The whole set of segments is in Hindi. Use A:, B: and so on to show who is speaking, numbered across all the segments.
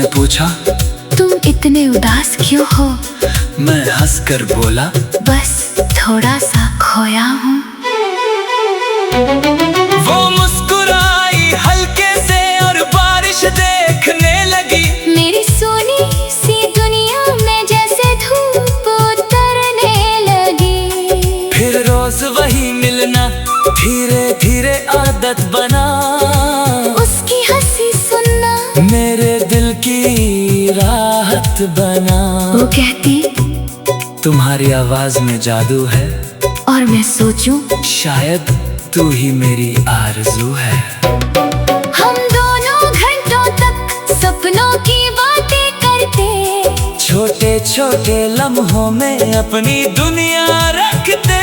A: उसने पूछा,
B: तुम इतने उदास क्यों हो?
A: मैं हंसकर बोला,
B: बस थोड़ा सा खोया हूँ।
A: वो मुस्कुराई हल्के से और बारिश देखने लगी।
B: मेरी सोनी सी दुनिया में जैसे धूप उतरने लगी।
A: फिर रोज वही मिलना धीरे धीरे आदत बना।
B: उसकी हंसी सुनना
A: मेरे दिल की राहत बना।
B: वो कहती,
A: तुम्हारी आवाज में जादू है,
B: और मैं सोचूं
A: शायद तू ही मेरी आरज़ू है।
B: हम दोनों घंटों तक सपनों की बातें करते।
A: छोटे छोटे लम्हों में अपनी दुनिया रखते।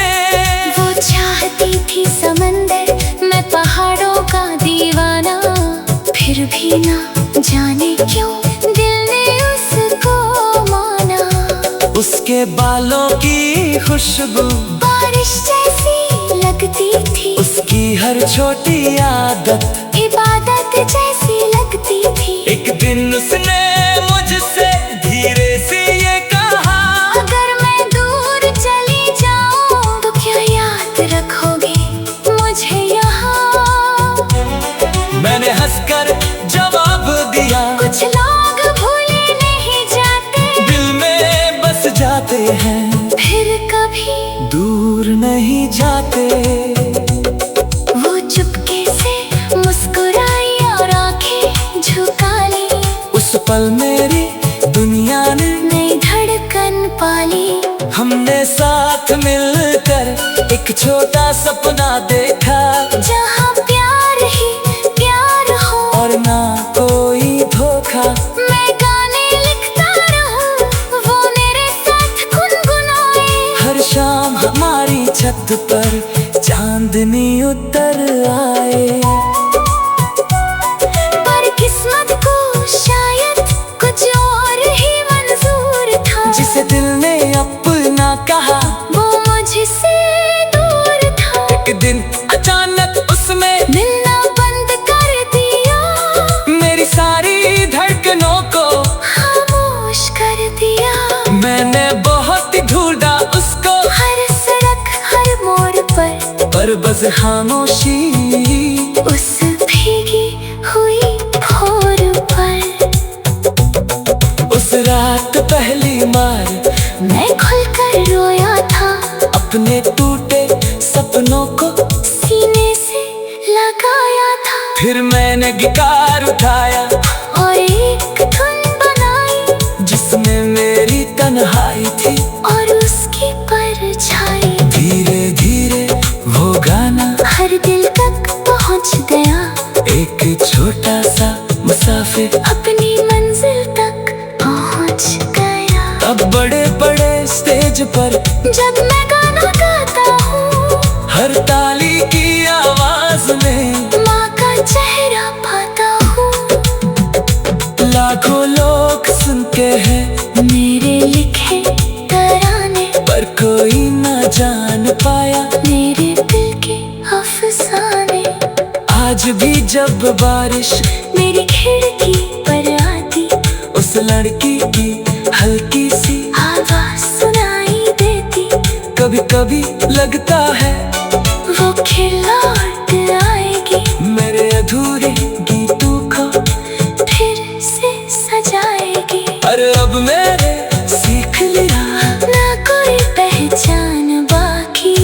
B: वो चाहती थी समंदर, मैं पहाड़ों का दीवाना। फिर भी ना जाने क्यों दिल ने उसको माना।
A: उसके बालों की खुशबू
B: बारिश जैसी लगती थी।
A: उसकी हर छोटी आदत
B: इबादत जैसी लगती थी।
A: एक दिन उसने मुझसे धीरे से ये कहा,
B: अगर मैं दूर चली जाऊं तो क्या याद रखोगे मुझे यहाँ?
A: मैंने हंसकर जवाब दिया,
B: कुछ लोग भूले नहीं जाते,
A: दिल में बस जाते हैं,
B: फिर कभी
A: दूर नहीं जाते।
B: वो चुपके से मुस्कुराई और आंखें झुका ली।
A: उस पल मेरी दुनिया ने
B: नई धड़कन पाली।
A: हमने साथ मिलकर एक छोटा सपना देखा,
B: जहाँ प्यार ही प्यार हो
A: और ना कोई धोखा।
B: मैं गाने लिखता रहूं, वो मेरे साथ गुनगुनाए।
A: हर शाम हमारी छत पर चांदनी उतर आए।
B: पर किस्मत को शायद कुछ और ही मंजूर था।
A: जिसे दिल ने अपना कहा
B: वो मुझसे दूर था।
A: एक दिन अचानक उसने
B: मिलना बंद कर दिया।
A: मेरी सारी धड़कनों को
B: खामोश कर दिया।
A: मैंने बहुत ढूंढा उसको,
B: हर सड़क हर मोड़ पर
A: बस खामोशी
B: उस भीगी हुई भोर पर।
A: उस रात पहली बार
B: मैं खुलकर रोया था,
A: अपने टूटे सपनों को
B: सीने से लगाया था।
A: फिर मैंने गिटार उठाया
B: और एक धुन बनाई,
A: जिसमें मेरी तन्हाई थी
B: और उसकी परछाई।
A: धीरे धीरे वो गाना
B: हर दिल तक पहुंच गया।
A: एक छोटा सा मुसाफिर
B: अपनी मंजिल तक पहुंच गया।
A: अब बड़े बड़े स्टेज पर
B: जब मैं गाना गाता हूँ,
A: हर ताली की आवाज में
B: माँ का चेहरा पाता हूँ।
A: लाखों लोग सुनते हैं
B: मेरे लिखे तराने,
A: पर कोई ना जान पाया
B: मेरे दिल के अफसाने।
A: आज भी जब बारिश
B: मेरी खिड़की पर आती,
A: उस लड़की की हल्की सी
B: आवाज सुनाई देती।
A: कभी कभी लगता है
B: वो खिर लौट आएगी,
A: मेरे अधूरे गीतों को
B: फिर से सजाएगी।
A: अरे अब मैंने सीख लिया
B: ना कोई पहचान बाकी,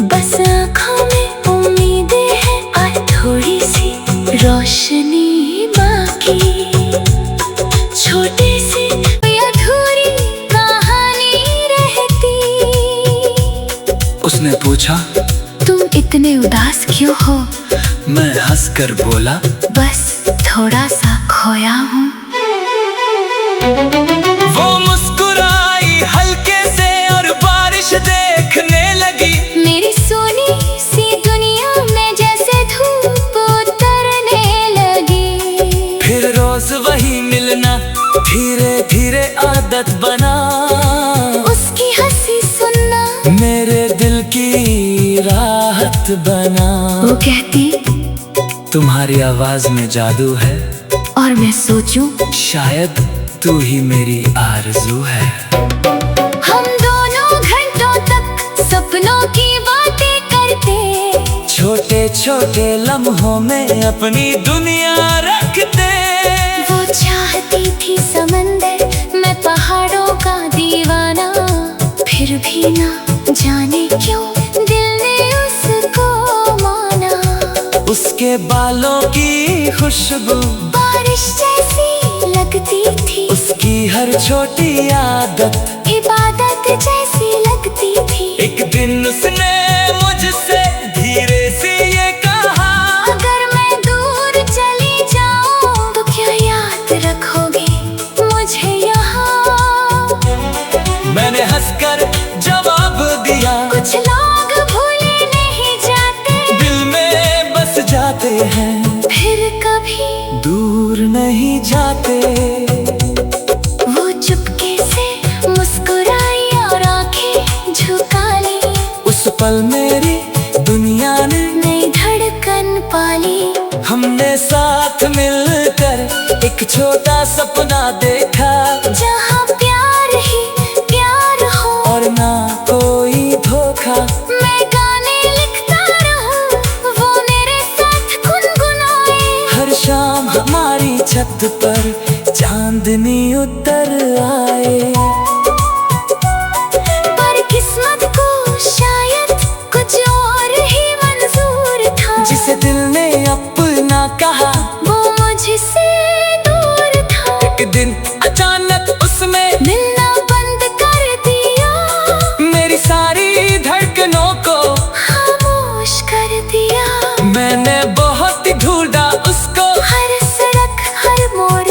B: बस आँखों में उम्मीदें हैं और थोड़ी सी रोशनी बाकी। छोटी सी अधूरी कहानी रहती।
A: उसने पूछा,
B: तुम इतने उदास क्यों हो?
A: मैं हंसकर बोला,
B: बस थोड़ा सा खोया हूँ।
A: वो मुस्कुराई हल्के से और बारिश देखने लगी।
B: मेरी सोनी सी दुनिया में जैसे धूप उतरने लगी।
A: फिर रोज वही मिलना धीरे धीरे आदत बना।
B: उसकी हंसी सुनना
A: मेरे दिल की राहत बना।
B: वो कहती,
A: तुम्हारी आवाज में जादू है,
B: और मैं सोचूं
A: शायद तू ही मेरी आरज़ू है।
B: हम दोनों घंटों तक सपनों की बातें करते,
A: छोटे छोटे लम्हों में अपनी दुनिया रखते।
B: वो चाहती थी समंदर, मैं पहाड़ों का दीवाना। फिर भी ना जाने क्यों दिल ने उसको माना।
A: उसके बालों की खुशबू
B: बारिश जैसी लगती थी,
A: उसकी हर छोटी आदत
B: इबादत जैसी लगती थी।
A: एक दिन उसने मुझसे धीरे से ये कहा,
B: अगर मैं दूर चली जाऊं तो क्या याद रखोगे मुझे यहाँ।
A: मैंने हंसकर जवाब दिया,
B: कुछ लोग भूले नहीं जाते,
A: दिल में बस जाते हैं,
B: फिर कभी
A: दूर नहीं जाते।
B: वो चुपके से मुस्कुराई और आंखें झुका ली।
A: उस पल मेरी दुनिया ने
B: नई धड़कन पाली।
A: हमने साथ मिलकर एक छोटा सपना देखा,
B: जहाँ प्यार ही प्यार हो
A: और ना कोई धोखा।
B: मैं गाने लिखता रहूं, वो मेरे साथ गुनगुनाए।
A: हर शाम हमारी छत पर चांदनी उतर आए।
B: पर किस्मत को शायद कुछ और ही मंजूर था,
A: जिसे दिल ने अपना कहा
B: वो मुझसे दूर था।
A: एक दिन अचानक उसने
B: मिलना बंद कर दिया,
A: मेरी सारी धड़कनों को
B: खामोश कर दिया।
A: मैंने बहुत ढूंढा उसको,
B: हर सड़क हर मोड़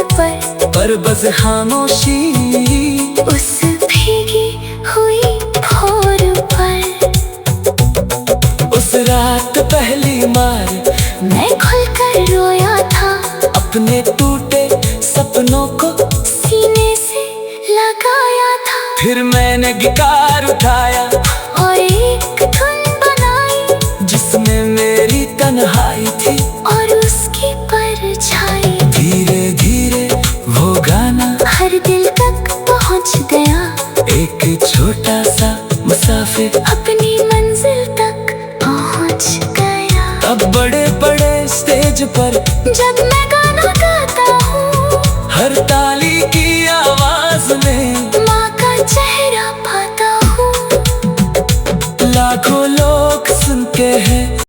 B: पर
A: बस खामोशी
B: उस भीगी हुई भोर पर।
A: उस रात पहली बार
B: मैं खुलकर रोया था,
A: अपने टूटे सपनों को
B: सीने से लगाया था।
A: फिर मैंने गिटार उठाया
B: और एक धुन बनाई,
A: जिसमें मेरी तन्हाई थी
B: और उसकी परछाई।
A: धीरे धीरे वो गाना
B: हर दिल तक पहुंच गया,
A: एक छोटा सा मुसाफिर
B: अपनी मंजिल तक पहुंच गया।
A: अब बड़े बड़े स्टेज पर
B: जब मैं गाना गाता